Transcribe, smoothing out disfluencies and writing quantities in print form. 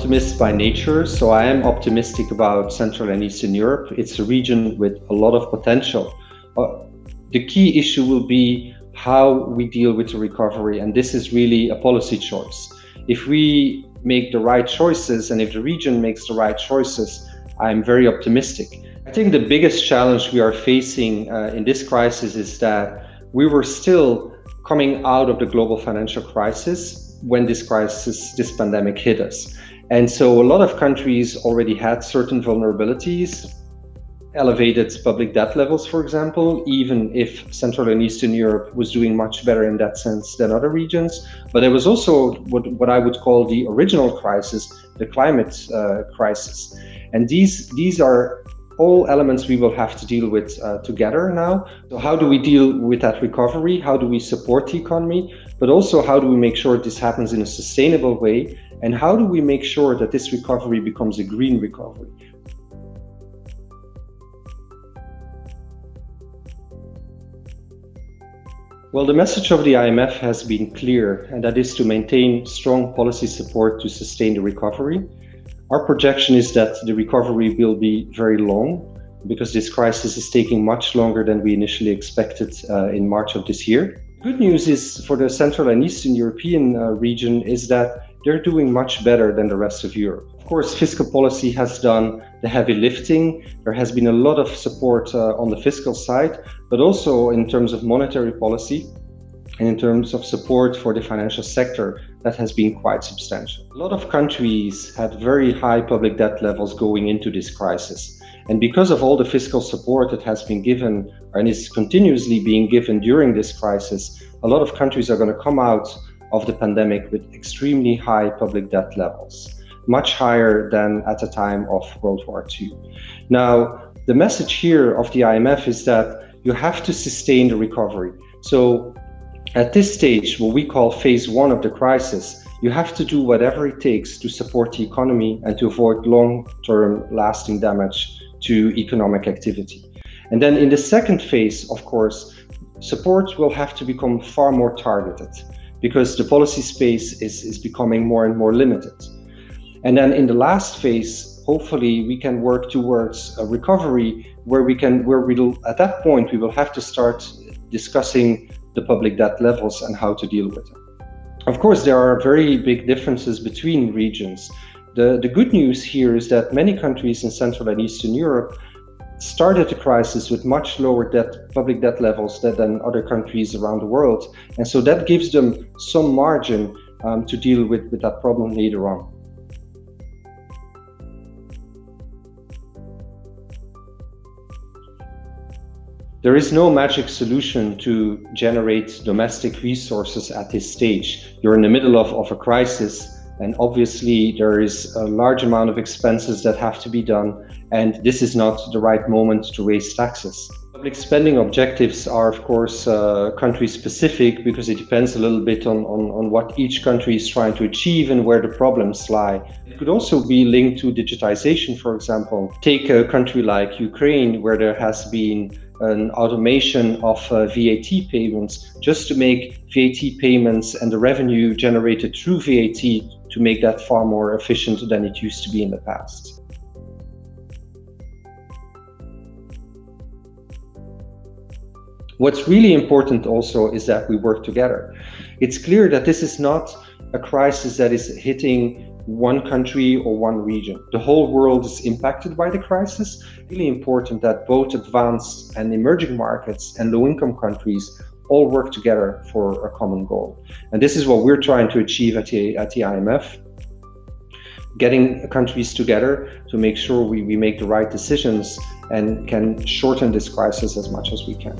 optimist by nature, so I am optimistic about Central and Eastern Europe. It's a region with a lot of potential. The key issue will be how we deal with the recovery, and this is really a policy choice. If we make the right choices and if the region makes the right choices, I'm very optimistic. I think the biggest challenge we are facing in this crisis is that we were still coming out of the global financial crisis when this pandemic hit us. And so a lot of countries already had certain vulnerabilities, elevated public debt levels, for example, even if Central and Eastern Europe was doing much better in that sense than other regions. But there was also what I would call the original crisis, the climate crisis. And these are all elements we will have to deal with together now. So how do we deal with that recovery? How do we support the economy? But also, how do we make sure this happens in a sustainable way? And how do we make sure that this recovery becomes a green recovery? Well, the message of the IMF has been clear, and that is to maintain strong policy support to sustain the recovery. Our projection is that the recovery will be very long, because this crisis is taking much longer than we initially expected in March of this year. Good news is for the Central and Eastern European region is that they're doing much better than the rest of Europe. Of course, fiscal policy has done the heavy lifting. There has been a lot of support on the fiscal side, but also in terms of monetary policy and in terms of support for the financial sector, that has been quite substantial. A lot of countries had very high public debt levels going into this crisis. And because of all the fiscal support that has been given and is continuously being given during this crisis, a lot of countries are going to come out of the pandemic with extremely high public debt levels, much higher than at the time of World War II. Now, the message here of the IMF is that you have to sustain the recovery. So at this stage, what we call phase one of the crisis, you have to do whatever it takes to support the economy and to avoid long-term lasting damage to economic activity. And then in the second phase, of course, support will have to become far more targeted because the policy space is becoming more and more limited. And then in the last phase, hopefully we can work towards a recovery where at that point, we will have to start discussing the public debt levels and how to deal with them. Of course, there are very big differences between regions. The good news here is that many countries in Central and Eastern Europe started the crisis with much lower public debt levels than other countries around the world. And so that gives them some margin to deal with that problem later on. There is no magic solution to generate domestic resources at this stage. You're in the middle of a crisis, and obviously there is a large amount of expenses that have to be done, and this is not the right moment to raise taxes. Public spending objectives are, of course, country specific because it depends a little bit on what each country is trying to achieve and where the problems lie. It could also be linked to digitization, for example. Take a country like Ukraine, where there has been an automation of VAT payments just to make VAT payments and the revenue generated through VAT to make that far more efficient than it used to be in the past. What's really important also is that we work together. It's clear that this is not a crisis that is hitting one country or one region. The whole world is impacted by the crisis. It's really important that both advanced and emerging markets and low-income countries all work together for a common goal. And this is what we're trying to achieve at the IMF, getting countries together to make sure we make the right decisions and can shorten this crisis as much as we can.